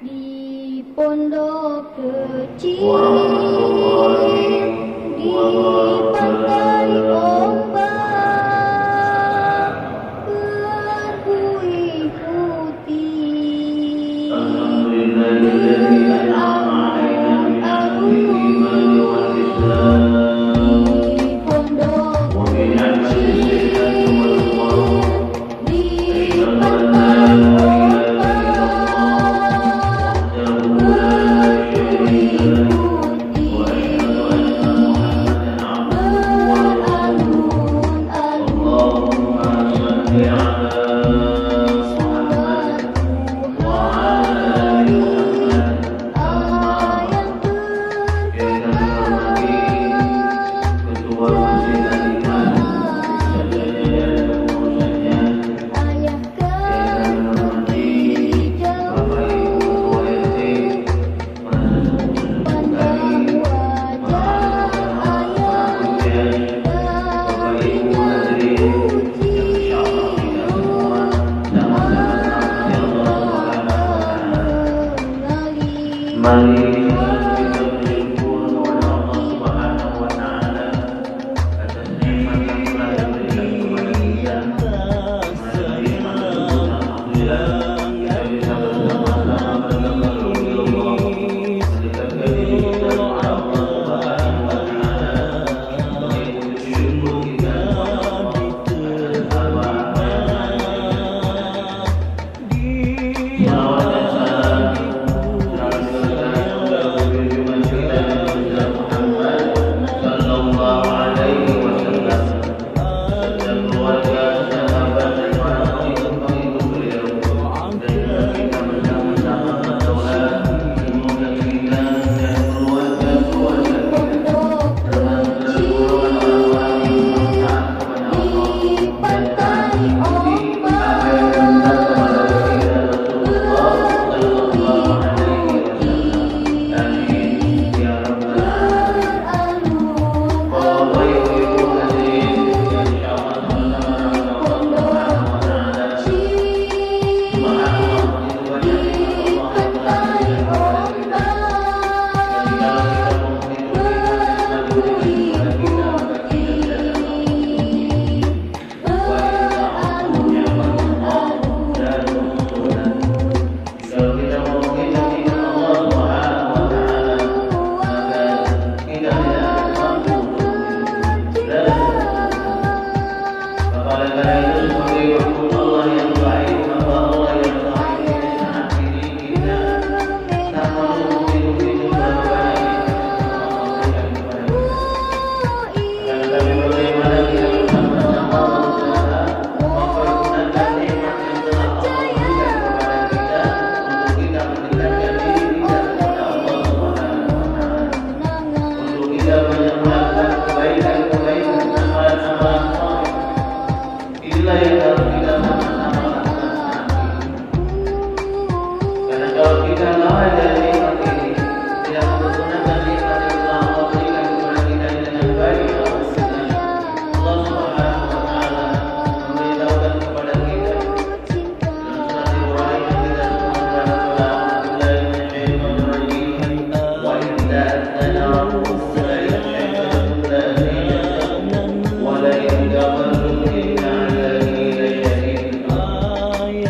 di pondok kecil di pantai ombak berbuih putih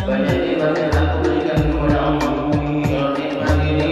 Banyak nikmat yang aku berikan kepada Allah. Kalau nikmat ini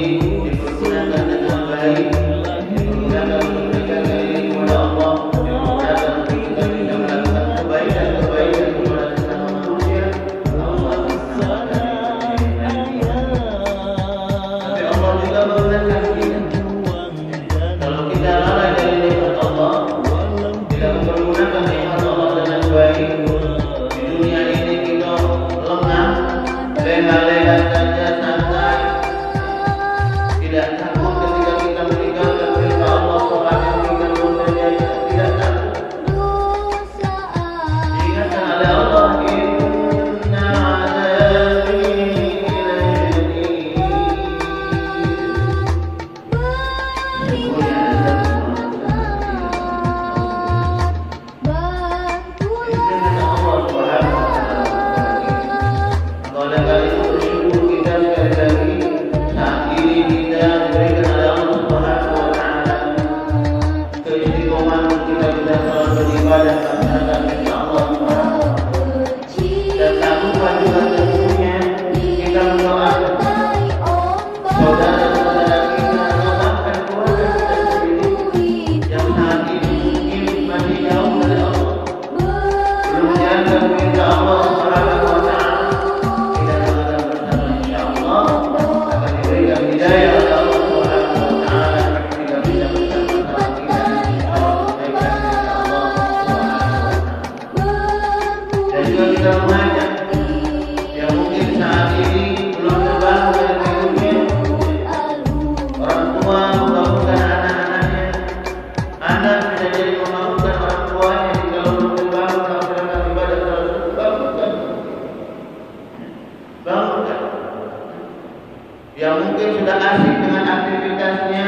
yang mungkin sudah asik dengan aktivitasnya,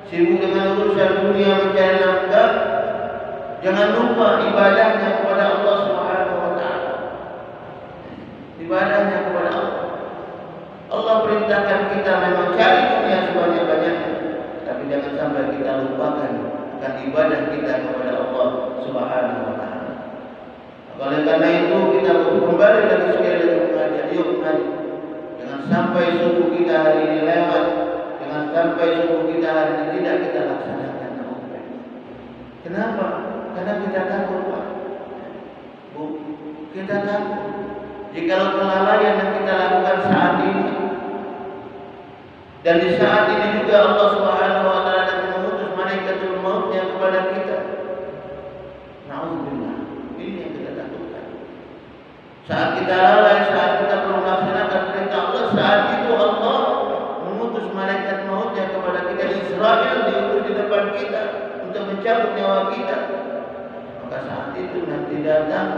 sibuk dengan urusan dunia mencari nafkah, jangan lupa ibadahnya kepada Allah Subhanahu wa taala. Ibadahnya kepada Allah. Allah perintahkan kita memang cari dunia sebanyak-banyaknya, tapi jangan sampai kita lupakan akan ibadah kita kepada Allah Subhanahu wa taala. Oleh karena itu kita kembali lagi sekali lagi mengajak, yuk mari. Jangan sampai subuh kita hari ini lewat, jangan sampai subuh kita hari ini tidak kita laksanakan. Kenapa? Karena kita takut, Pak. Bu, kita takut. Jikalau kelalaian yang kita lakukan saat ini, dan di saat ini juga Allah Subhanahu wa taala akan mengutus malaikatul mautnya kepada kita. Nauzubillah. Ini yang kita takutkan. Saat kita lalai, saat kita belum melaksanakan perintah Allah, saat itu Allah mengutus malaikat mautnya kepada kita. Israel diutus di depan kita untuk mencabut nyawa kita. Maka saat itu nanti datang,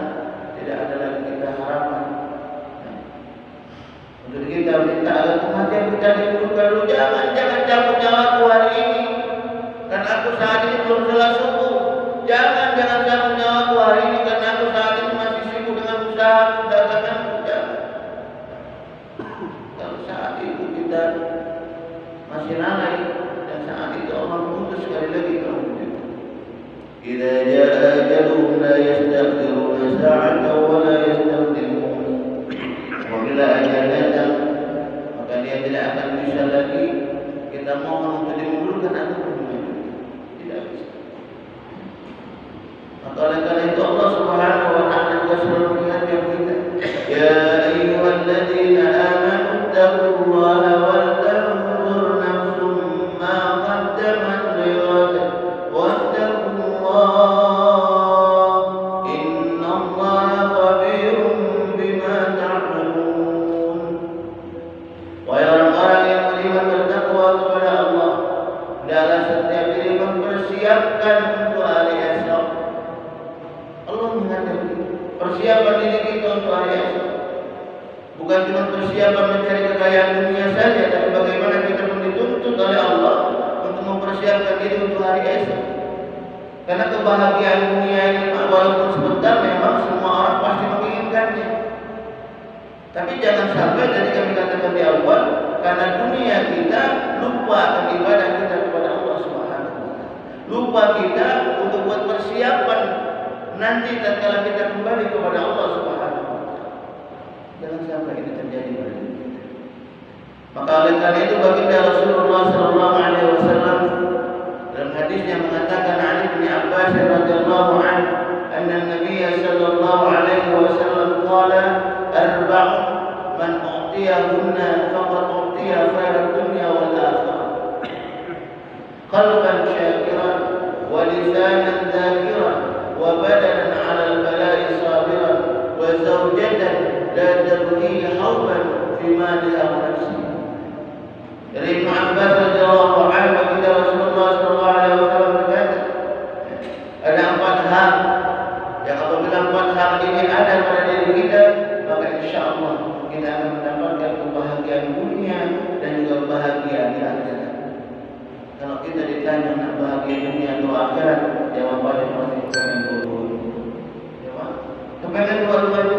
tidak ada lagi kita harapan. Untuk kita minta agar kematian kita diberikan dulu. Jangan cabut nyawaku hari ini, karena aku saat ini belum sholat subuh. Jangan cabut nyawaku hari ini, karena aku saat ini masih sibuk dengan usaha daganganku. Kalau saat itu kita masih lalai, dan saat itu Allah mengutus sekali lagi kalau begitu. Idza jaa ajaluhum la yastakhiruna sa'atan wa la yastaqdimun. Apabila ajal datang, maka dia tidak akan bisa lagi kita mohon untuk dimundurkan atau dimundurkan. Tidak bisa. Maka oleh karena itu Allah Subhanahu wa taala juga selalu mengingatkan kita, ya ayyuhalladzina amanu taqullaha wal tanzur nafsum ma qaddamat lighad wattaqullaha innallaha khabirun bima ta'malun. Wahai orang-orang yang beriman bertakwa kepada Allah, hendaklah setiap diri mempersiapkan untuk hari esok. Allah mengingatkan persiapan diri kita untuk hari esok. Bukan cuma persiapan mencari kekayaan dunia saja, tapi bagaimana kita pun dituntut oleh Allah untuk mempersiapkan diri untuk hari esok. Karena kebahagiaan dunia ini walaupun sebentar memang semua orang pasti menginginkannya. Tapi jangan sampai tadi kami katakan di awal, karena dunia kita lupa akan ibadah kita kepada Allah Subhanahu wa taala. Lupa kita untuk buat persiapan nanti tatkala kita kembali kepada Allah Subhanahu wa taala. Jangan sampai ini terjadi pada diri kita. Maka oleh karena itu baginda Rasulullah sallallahu alaihi wasallam dalam hadis yang mengatakan Ali bin Abbas radhiyallahu anhu, anna Nabi sallallahu alaihi wasallam qala arba'un man u'tiyahunna faqad u'tiya khairat dunya wal akhirah. Qalban syakiran wa lisanan dhakiran wa badanan 'ala al-bala'i sabiran wa zawjatan la tabghi hawban fi maliha wa nafsiha. Dari Ibnu Abbas radhiyallahu anhu, baginda Rasulullah sallallahu alaihi wasallam berkata, ada 4 hal yang apabila 4 hal ini ada pada diri kita, maka insyaallah kita akan mendapatkan kebahagiaan dunia dan juga bahagia di akhirat. Kalau kita ditanya nak bahagia dunia atau akhirat, jawabannya pasti kepengen dua-duanya. Jawab, kepengen dua-duanya.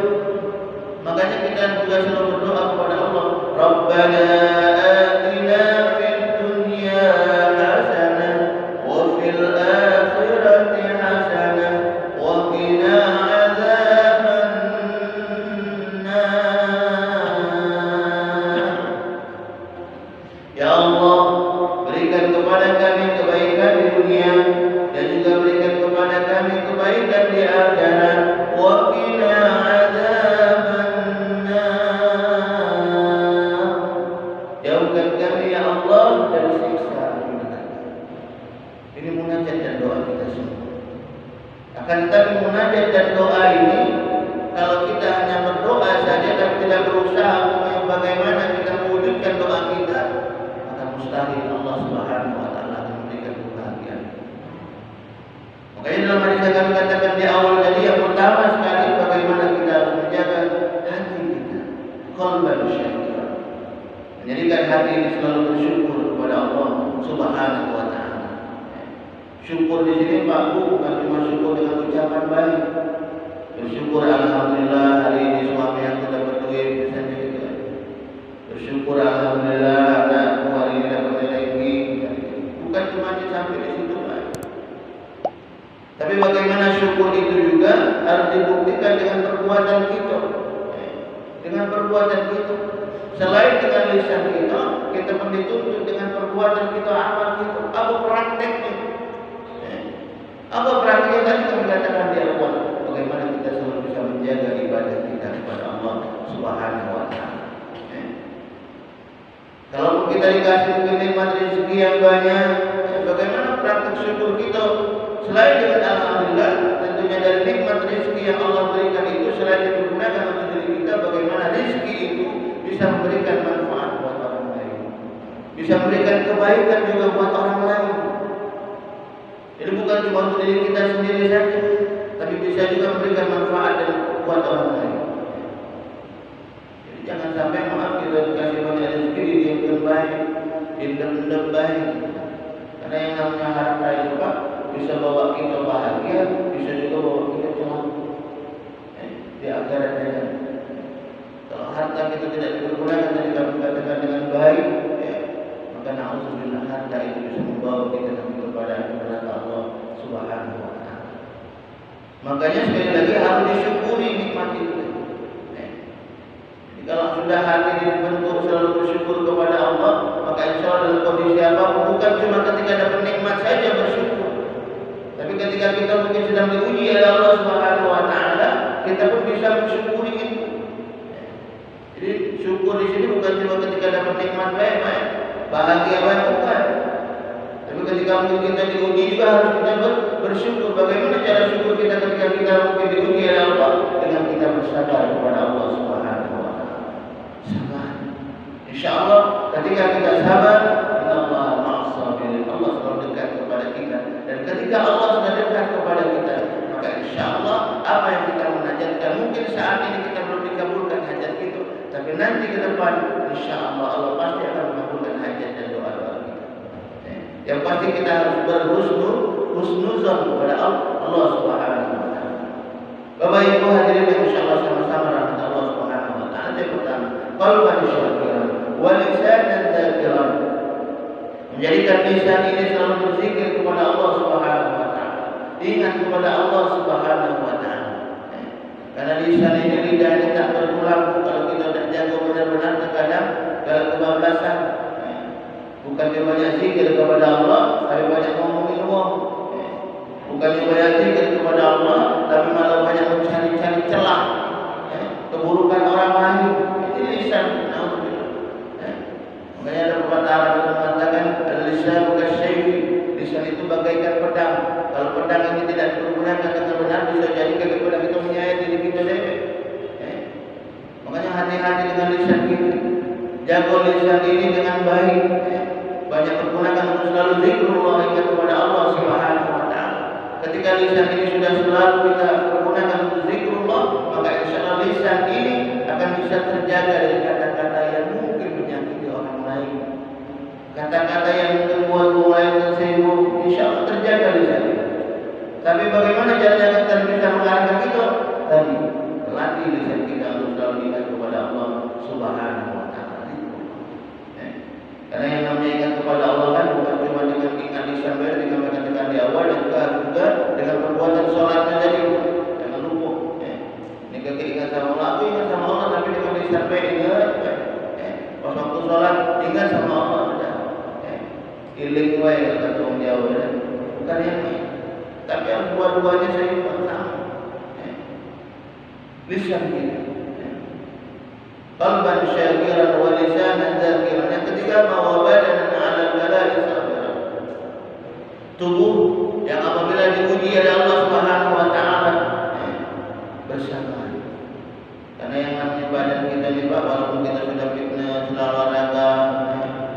Makanya kita juga selalu berdoa kepada Allah, Rabbana atina fid dunya hasanah wa fil akhirati hasanah wa qina ya Allah, berikan kepada kami kebaikan di dunia dan juga berikan kepada kami kebaikan di akhirat. Wa qina adzabannar. Jauhkan kami ya Allah dari siksa neraka. Ini munajat dan doa kita semua. Akan tetapi munajat dan doa ini, kalau kita hanya berdoa saja tapi tidak berusaha untuk bagaimana kita mewujudkan doa kita, mustahil Allah Subhanahu wa taala akan memberikan kebahagiaan. Makanya dalam hadis yang kami katakan di awal tadi, yang pertama sekali bagaimana kita harus menjaga hati kita, qalban syakiran. Menjadikan hati ini selalu bersyukur kepada Allah Subhanahu wa taala. Syukur di sini Pak Bu bukan cuma syukur dengan ucapan baik. Bersyukur alhamdulillah hari ini suami aku dapat duit misalnya gitu. Bersyukur alhamdulillah anakku hari ini dapat nilai tinggi. Bukan cuma sampai di situ Pak. Tapi bagaimana syukur itu juga harus dibuktikan dengan perbuatan kita. Dengan perbuatan kita. Selain dengan lisan kita pun dituntut dengan perbuatan kita, amal kita. Apa prakteknya? Apa prakteknya tadi kami katakan di awal? Bagaimana kita selalu bisa menjaga ibadah kita kepada Allah Subhanahu wa taala. Kalau kita dikasih mungkin nikmat rezeki yang banyak, bagaimana praktek syukur kita? Selain dengan alhamdulillah, tentunya dari nikmat rezeki yang Allah berikan itu selain digunakan untuk diri kita, bagaimana rezeki itu bisa memberikan manfaat buat orang lain, bisa memberikan kebaikan juga buat orang lain. Jadi bukan cuma untuk diri kita sendiri saja, tapi bisa juga memberikan manfaat dan buat orang lain. Jadi jangan sampai maaf kita dikasih banyak rezeki didiamkan baik, dendam baik. Karena yang namanya harta itu Pak bisa bawa kita bahagia, bisa juga bawa kita celaka di akhirat. Kalau harta kita tidak digunakan dan kami katakan dengan baik, maka na'udzubillah harta itu bisa membawa kita kepada neraka Allah Subhanahu wa taala. Makanya sekali lagi harus disyukuri nikmat itu. Jadi kalau sudah hati dibentuk selalu bersyukur kepada Allah, maka insya Allah dalam kondisi apapun, bukan cuma ketika dapat nikmat saja bersyukur, tapi ketika kita mungkin sedang diuji oleh Allah Subhanahu wa taala, kita pun bisa mensyukuri itu. Jadi syukur di sini bukan cuma ketika dapat nikmat baik, bahagia baik, bukan. Tapi ketika mungkin kita diuji juga harus kita bersyukur. Bagaimana cara syukur kita ketika kita mungkin diuji oleh Allah? Dengan kita bersabar kepada Allah Subhanahu wa taala. Sabar. Insyaallah ketika kita sabar, Allah ma'as sabirin. Allah selalu dekat kepada kita. Dan ketika Allah sudah dekat kepada kita, maka insyaallah apa yang kita munajatkan, mungkin saat ini kita belum dikabulkan hajat kita, tapi nanti ke depan insyaallah Allah pasti akan mengabulkan hajat dan doa-doa kita. Yang pasti kita harus berhusnuzon kepada Allah Subhanahu wa taala. Bapak Ibu hadirin yang insyaallah sama-sama rahmat Allah Subhanahu wa taala. Yang pertama, qalban syakiran wa lisanan dzakiran. Menjadikan lisan ini selalu berzikir kepada Allah Subhanahu wa taala. Ingat kepada Allah Subhanahu wa taala. Karena lisan ini lidah ini tak bertulang kalau kita tidak jaga benar-benar, terkadang dalam kebablasan. Bukan dia banyak zikir kepada Allah, tapi banyak ngomongin uang. Bukan dia banyak zikir kepada Allah, tapi malah banyak mencari-cari celah, keburukan orang lain. Ini lisan. Makanya ada pepatah Arab yang mengatakan lisan bukan syai'un. Lisan itu bagaikan pedang. Kalau pedang ini tidak digunakan dengan benar, bisa jadi kepada kita menyayat diri kita sendiri. Makanya hati-hati dengan lisan kita. Jaga lisan ini dengan baik. Banyak pergunakan untuk selalu zikrullah, ingat kepada Allah Subhanahu wa taala. Ketika lisan ini sudah selalu kita pergunakan untuk zikrullah, maka insyaallah lisan ini akan bisa terjaga dari kata-kata yang mungkin menyakiti orang lain. Kata-kata yang mungkin membuat orang lain tersinggung, insyaallah terjaga lisan. Tapi bagaimana caranya kita bisa mengarahkan itu? Tadi latih lisan kita untuk selalu ingat kepada Allah Subhanahu wa taala. Karena yang namanya ingat kepada Allah kan bukan cuma dengan ingat lisan saja, dengan katakan di awal, dan juga dengan perbuatan sholatnya jadi jangan lupa. Ini ketika ingat sama Allah, aku ingat sama Allah, tapi dengan lisan baik ingat. Pas waktu sholat ingat sama Allah sudah. Iling wae kata orang Jawa, bukan yang ini. Tapi yang dua-duanya seimbang sama. Lisan kita. Qalban syakiran wa lisanan dzakiran. Yang ketiga, wa badanan 'ala al-bala'i sabiran. Tubuh yang apabila diuji oleh Allah Subhanahu wa taala bersabar. Karena yang namanya badan kita ini Pak, walaupun kita sudah fitness, sudah olahraga,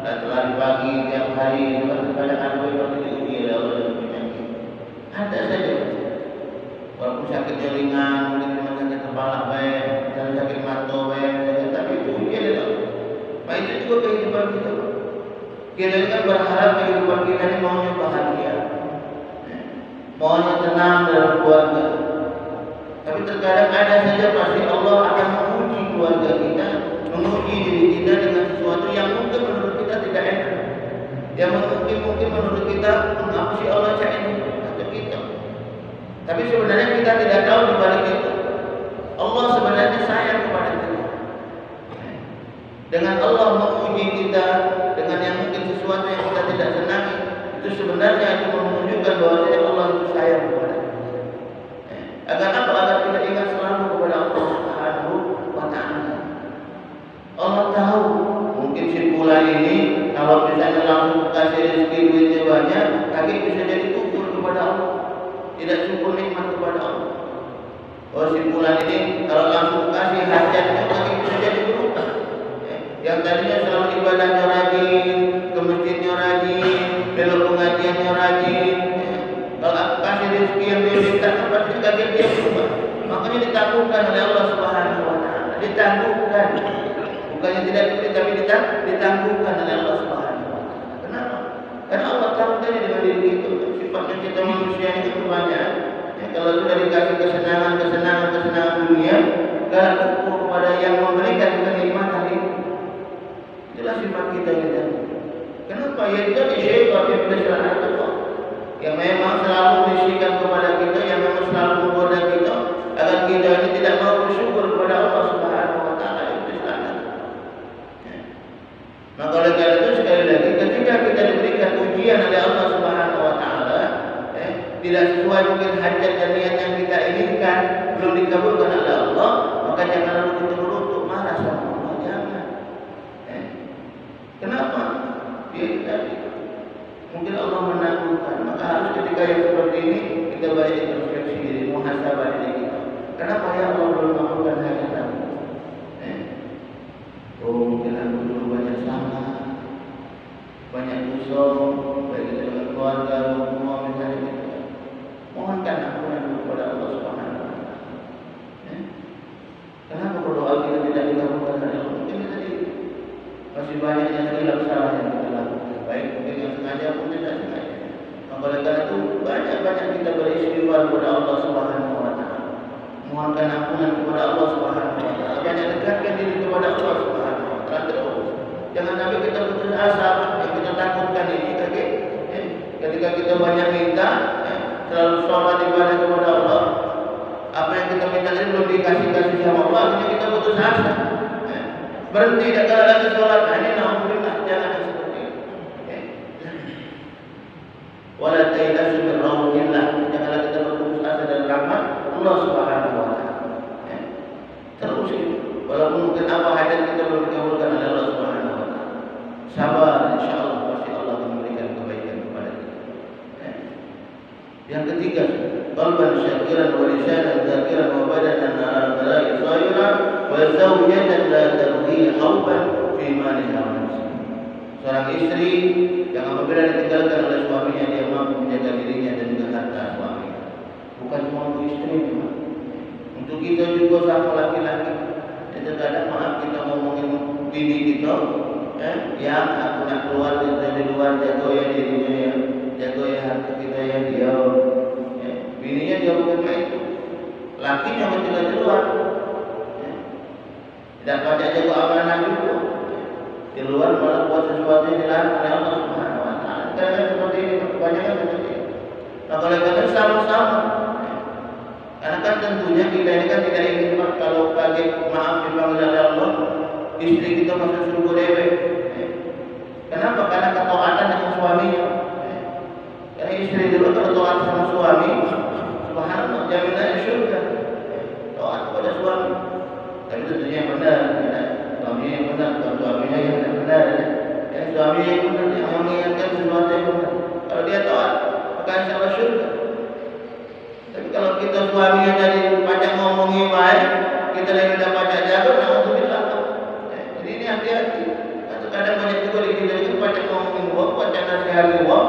dan lari pagi tiap hari, kadang-kadang ada yang diuji oleh Allah dengan penyakit. Ada saja. Walaupun sakitnya ringan, mungkin cuma sakit kepala baik, dan sakit mata baik, tapi itu ujian itu. Kita ini kan berharap kehidupan kita ini maunya bahagia, maunya tenang dalam keluarga. Tapi terkadang ada saja pasti Allah akan menguji keluarga kita, menguji diri kita dengan sesuatu yang mungkin menurut kita tidak enak, yang mungkin menurut kita apa sih Allah cak ini atau kita. Tapi sebenarnya kita tidak tahu di balik itu Allah sebenarnya sayang kepada kita. Dengan Allah menguji kita dengan yang mungkin sesuatu yang kita tidak senangi, itu sebenarnya itu menunjukkan bahwa Allah itu sayang kepada kita. Agar apa? Agar kita ingat selalu kepada Allah Subhanahu wa Ta'ala. Allah tahu mungkin si fulan ini kalau misalnya langsung kasih rezeki duitnya banyak, kaki bisa jadi kufur kepada Allah, tidak syukur nikmat kepada Allah. Oh si fulan ini kalau langsung kasih hajatnya, kaki bisa jadi berubah. Yang tadinya selalu ibadahnya rajin, ke masjidnya rajin, belok pengajiannya rajin. Kalau aku kasih rezeki yang dia minta, pasti kaki dia berubah. Makanya ditangguhkan oleh Allah Subhanahu wa Ta'ala. Ditangguhkan. Bukannya tidak diberi, tapi ditangguhkan oleh Allah Subhanahu wa Ta'ala. Kenapa? Karena Allah tahu tadi dengan diri itu, sifatnya kita manusia ini kebanyakan. Kalau sudah dikasih kesenangan dunia, kalau kukuh kepada yang memberikan kenikmatan ini, itulah sifat kita ini. Kenapa? Ya itu syaitan yang bersyaraat Allah, yang memang selalu bisikan kepada kita, yang memang selalu menggoda kita agar kita ini tidak mau bersyukur kepada Allah Subhanahu wa Ta'ala. Maka oleh karena itu sekali lagi ketika kita diberikan ujian oleh Allah Subhanahu wa Ta'ala, tidak sesuai mungkin hajat dan niat yang kita inginkan, belum dikabulkan oleh Allah, maka jangan lalu kita beruntuk marah sama Allah. Jangan. Kenapa? Dia tadi mungkin Allah menakutkan. Maka harus ketika yang seperti ini kita balik introspeksi diri, muhasabah diri kita. Kenapa ya Allah belum mengabulkan hajat kami? Oh mungkin aku dulu banyak salah, banyak dosa, baik itu dengan keluarga, semua misalnya gitu. Mohonkan ampunan kepada Allah Subhanahu wa Ta'ala. Kenapa berdoa kita tidak dikabulkan oleh Allah? Mungkin tadi masih banyak yang hilang salah yang kita lakukan, baik mungkin yang sengaja pun tidak sengaja. Maka oleh karena itu banyak kita beristighfar kepada Allah Subhanahu wa Ta'ala. Mohonkan ampunan kepada Allah Subhanahu wa Ta'ala. Banyak dekatkan diri kepada Allah Subhanahu wa Ta'ala terus. Jangan sampai kita putus asa, yang kita takutkan ini ketika kita banyak minta, selalu sholat ibadah kepada Allah, apa yang kita minta ini belum dikasih sama Allah, akhirnya kita putus asa, berhenti tidak kalah lagi sholat. Nah ini alhamdulillah, jangan seperti itu. Wala ta'lasu min rahmatillah, janganlah kita berputus asa dari rahmat Allah Subhanahu wa Ta'ala. Terus itu, walaupun mungkin apa hajat kita belum dikabulkan oleh Allah Subhanahu wa Ta'ala, sabar, insyaallah pasti Allah akan memberikan kebaikan kepada kita. Yang ketiga, qalban syakiran wa lisanan dzakiran wa badanan 'ala al-bala'i sa'iran wa zawjatan la tarhi hauban fi maliha wa nafsiha. Seorang istri yang apabila ditinggalkan oleh suaminya, dia mampu menjaga dirinya dan juga harta suaminya. Bukan cuma untuk istri, memang untuk kita juga sama laki-laki. Terkadang maaf kita ngomongin bini kita, yang aku nak keluar dari luar, jago ya dirinya ya, jago ya harta kita ya dia. Bininya dia bukan itu, lakinya menjaga di luar. Tidak pajak jago amanah juga. Di luar malah buat sesuatu yang dilarang oleh Allah Subhanahu wa Ta'ala. Karena seperti ini, kebanyakan seperti ini. Nah kalau kita sama-sama, karena kan tentunya kita ini kan tidak ingin kalau kaget maaf dipanggil oleh Allah, istri kita masuk surga dewek. Kenapa? Karena ketaatan dengan suaminya. Karena istri dulu kalau taat sama suami, subhanallah jaminannya surga. Taat kepada suami. Tapi tentunya yang benar, suaminya yang benar, bukan suaminya yang tidak benar. Suaminya yang benar, yang mengingatkan sesuatu yang benar. Kalau dia taat, maka insya Allah surga. Tapi kalau kita suaminya dari pajak ngomongi baik, kita dari tidak pajak jago, alhamdulillah. Jadi ini hati-hati. Kadang banyak juga di kita itu pajak ngomongin uang, pajak nasihati uang,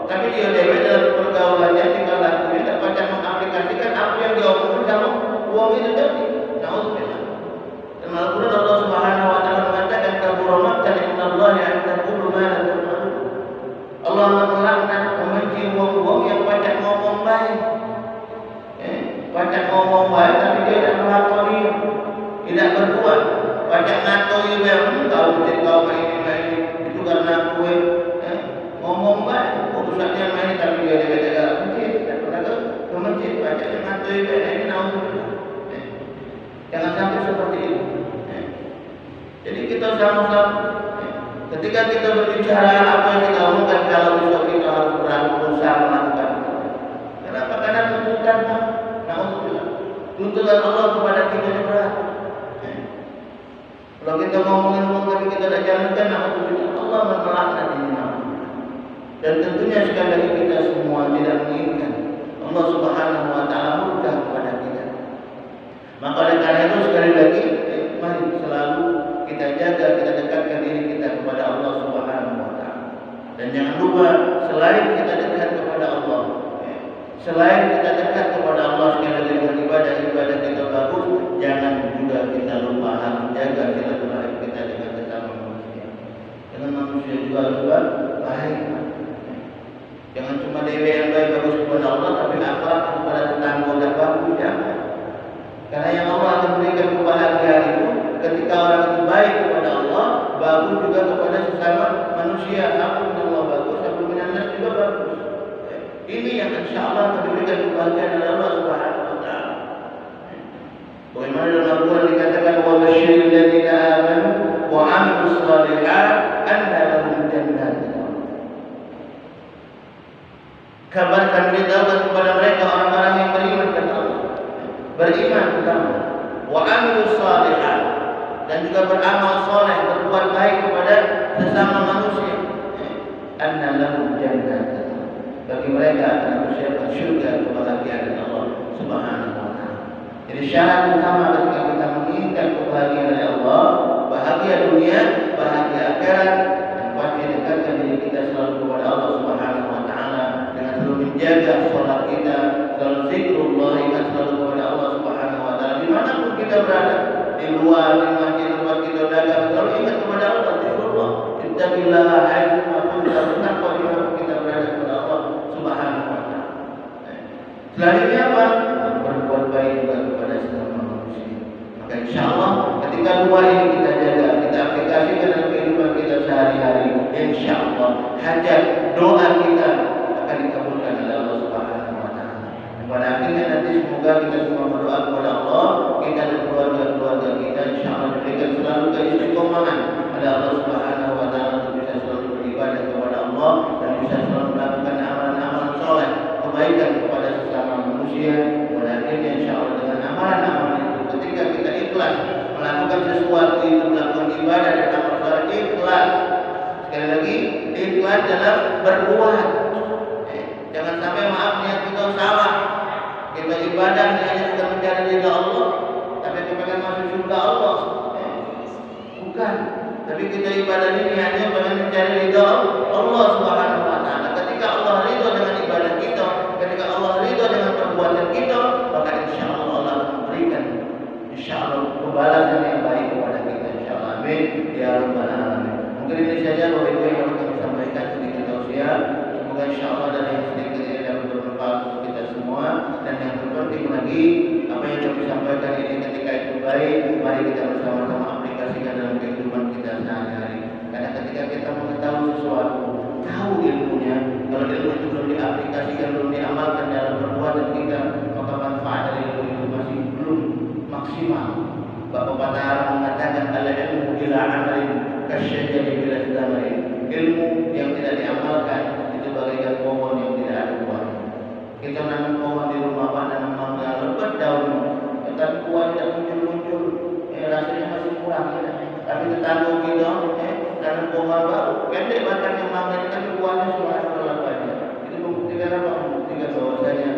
tapi dia dewe dalam pergaulannya tinggal lakuin dan pajak mengaplikasikan apa yang dia omongin sama uang itu tadi. Alhamdulillah. Dan Al-Quran Allah Subhanahu wa Ta'ala mengatakan kabura maqtan indallahi an taqulu ma la taf'alun. masjid kau main itu karena kue ngomong baik, kok pusatnya main tapi dia jaga masjid, ke masjid baca dengan tuh ini naudzubillah. Jangan sampai seperti itu. Jadi kita sama-sama ketika kita berbicara apa yang kita omongkan, kalau besok kita harus berusaha melakukan itu. Kenapa? Karena tuntutan Allah kepada kita yang berat. Kalau kita ngomongin tapi kita tidak jalankan, Allah melaknat ini. Dan tentunya sekali lagi kita semua tidak menginginkan Allah Subhanahu Wa Taala murka kepada kita. Maka oleh karena itu sekali lagi, mari selalu kita jaga, kita dekatkan diri kita kepada Allah Subhanahu Wa Taala. Dan jangan lupa, selain kita dekat kepada Allah, selain kita dekat kepada Allah sekali lagi dengan ibadah kita bagus, jangan juga kita lupa harus jaga silaturahim kita dengan sesama manusia. Dengan manusia juga harus baik. Jangan cuma dewe yang bagus kepada Allah, tapi akhlak kepada tetangga dan bagus, jangan. Karena yang Allah akan berikan kebahagiaan itu ketika orang itu baik kepada Allah, bagus juga kepada sesama manusia. Aku minta Allah bagus, aku minta nas juga bagus. Ini yang insya Allah akan diberikan kebahagiaan oleh Allah Subhanahu Wa Taala. Bagaimana dalam Al-Quran dikatakan, wa basyiril ladzina amanu wa 'amilus shalihat anna lahum jannatin. Kabarkan, beritahukan kepada mereka orang-orang yang beriman kepada Allah, beriman pertama, wa 'amilus shalihat, dan juga beramal soleh, berbuat baik kepada sesama manusia. Anna lahum jannatin. Bagi mereka akan mempersiapkan syurga kebahagiaan dari Allah Subhanahu Wa Taala. Jadi syarat utama ketika kita menginginkan kebahagiaan dari Allah, bahagia dunia, bahagia akhirat, dan pasti dekatkan diri kita selalu kepada Allah Subhanahu Wa Taala dengan selalu menjaga sholat kita, selalu zikrullah, ingat selalu kepada Allah Subhanahu Wa Taala dimanapun kita berada, di luar, di masjid, tempat kita dagang, selalu ingat kepada Allah, zikrullah. Ittaqillaha haitsu ma kunta, bertakwa dimanapun kita berada kepada Allah Subhanahu Wa Taala. Selanjutnya apa? Berbuat baik juga kepada sesama manusia. Maka insya Allah ketika dua ini kita jaga, kita aplikasikan dalam kehidupan kita sehari-hari, insya Allah hajat doa kita akan dikabulkan oleh Allah Subhanahu Wa Taala. Pada akhirnya nanti semoga kita semua berdoa kepada Allah, kita dan keluarga-keluarga kita insya Allah diberikan selalu keistiqomahan oleh Allah Subhanahu Wa Taala untuk bisa selalu beribadah kepada Allah dan bisa selalu melakukan amalan-amalan soleh, kebaikan kepada sesama manusia. Pada akhirnya insya Allah dengan amalan-amalan itu, ketika kita ikhlas melakukan sesuatu itu, melakukan ibadah dan amal soleh, ikhlas. Sekali lagi, ikhlas dalam berbuat. Jangan sampai maaf niat kita salah. Kita ibadah hanya sudah mencari ridha Allah, tapi kepengen masuk surga Allah. Bukan. Tapi kita ibadah ini hanya pengen mencari ridha Allah Subhanahu Wa Taala. Ketika Allah ridha dengan ibadah kita, ketika Allah ridha dengan perbuatan kita, maka insya Allah Allah akan memberikan insya Allah pembalasan yang baik kepada kita. Insya Allah. Amin. Ya Rabbal Alamin. Mungkin ini saja Bapak Ibu yang harus kami sampaikan sedikit tausiah. Semoga insya Allah dari yang sedikit ini dapat bermanfaat untuk kita semua. Dan yang terpenting lagi, apa yang kami sampaikan ini ketika itu baik, mari kita bersama-sama aplikasikan dalam kehidupan kita sehari-hari. Karena ketika kita mengetahui sesuatu, tahu ilmunya, kalau ilmu itu belum diaplikasikan, belum diamalkan dalam perbuatan kita, maka manfaat dari ilmu itu masih belum maksimal. Bapak Arab mengatakan al-ilmu bila amalin kasyajari bila tamarin. Ilmu yang tidak diamalkan itu bagaikan pohon yang tidak ada buahnya. Kita nanam pohon di rumah, nanam mangga, lebat daun, tetapi buah tidak muncul-muncul, rasanya masih kurang. Tapi tetangga kita nanam pohon baru, pendek batangnya mangga, tapi buahnya sudah banyak. Itu membuktikan apa? Membuktikan bahwasanya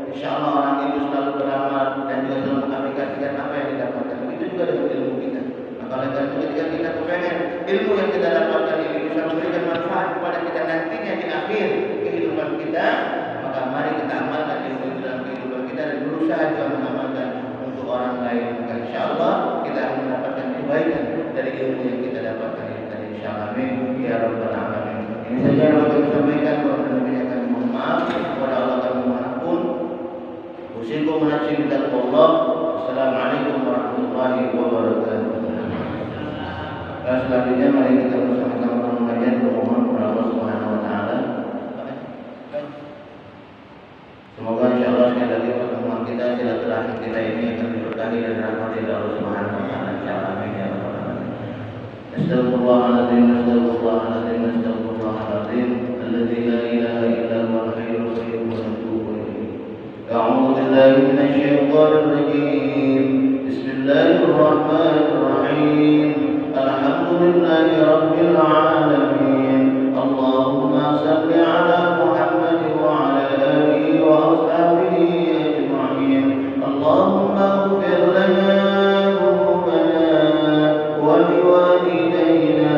insya Allah orang itu selalu beramal dan juga selalu mengaplikasikan apa yang didapatkan. Itu juga dengan ilmu kita. Maka oleh karena itu ketika kita kepengen ilmu yang kita dapatkan ini bisa memberikan manfaat kepada kita nantinya di akhir kehidupan kita, maka mari kita amalkan ilmu itu dalam kehidupan kita dan berusaha juga mengamalkan untuk orang lain. Maka insya Allah kita akan mendapatkan kebaikan dari ilmu yang kita dapatkan ini tadi. Insya Allah. Amin. Ya Rabbal Alamin. Ini saja yang kami sampaikan. Kalau lebihnya kami mohon maaf kepada Allah kami manapun. Usikum nafsi bitaqwallah. Assalamualaikum warahmatullahi wabarakatuh. Selanjutnya mari kita bersama-sama mengajar bermohon kepada Allah Subhanahu wa taala. Semoga insyaallah sekali lagi pertemuan kita silaturahmi kita ini akan diberkahi dan dirahmati oleh Allah Subhanahu wa taala. Amin ya rabbal alamin. Astagfirullahaladzim, astagfirullahaladzim, astagfirullahaladzim. Alladzi la ilaha illa huwal hayyul qayyum wa natubu ilaihi. A'udzu billahi minasy syaithanir rajim. Bismillahirrahmanirrahim. Alhamdulillahi rabbil alamin. Allahumma salli ala Muhammad wa ala alihi wa ashabihi ajma'in. Allahumma ighfir lana dhunubana wa liwalidayna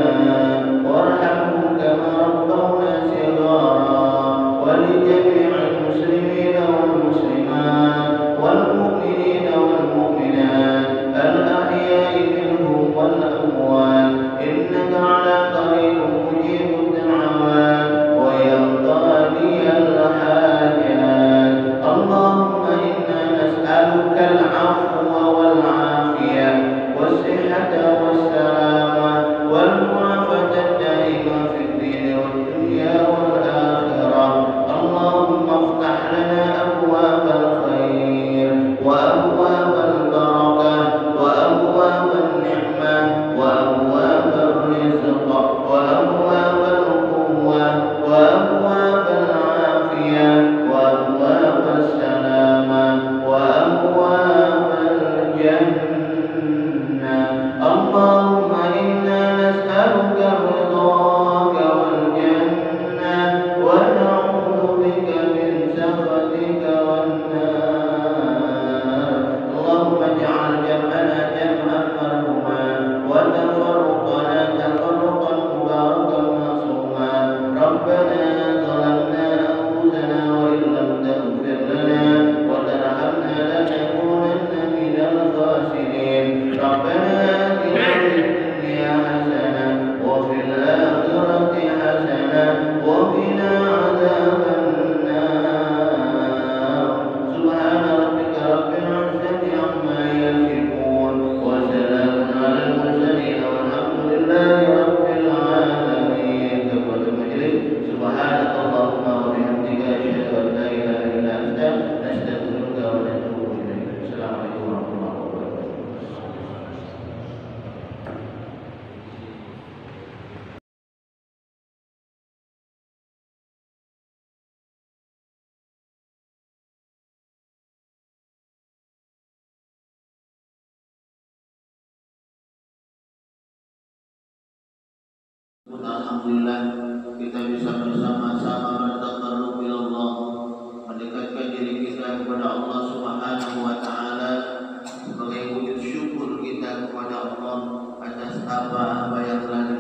warhamhum kama rabbawna shighara wa li jami'il muslimina wal muslimat wal mu'minina wal mu'minat al-ahya'i minhum wal amwat innaka ala qaribun mujibud da'awat wa ya qadiyal hajat. Allahumma inna nas'aluka al-'afwa wal 'afiyah was sihhata was salamah wal mu'afata daima fid din wad dunya wal akhirah. Allahumma iftah lana abwabal khair wa abwabal barakah wa abwabal ni'mah wa abwabal rizq wa abwabal quwwah wa abwabal 'afiyah wa abwabal salamah wa abwabal jannah. Allahumma inna nas'aluka ridhaka wal jannah wa na'udzu bika min sakhatika wan nar. Allahumma ij'al jam'ana jam'an marhuman wa tafarruqana tafarruqan mubarakan ma'suman. Rabbana zalamna anfusana wa in lam taghfir lana wa tarhamna lanakunanna minal khasirin. Rabbana atina fid dunya hasanah wa fil akhirati hasanah wa qina adzaban nar. Subhana rabbika rabbil izzati amma yasifun wa salamun alal mursalin walhamdulillahi rabbil alamin. Kepada majelis, subhanakallahumma wa bihamdika asyhadu an la ilaha illa anta nastaghfiruka wa natubu ilaik. Assalamualaikum warahmatullahi wabarakatuh. Alhamdulillah kita bisa bersama-sama bertaqarrub ila Allah, mendekatkan diri kita kepada Allah Subhanahu wa taala sebagai wujud syukur kita kepada Allah atas apa-apa yang telah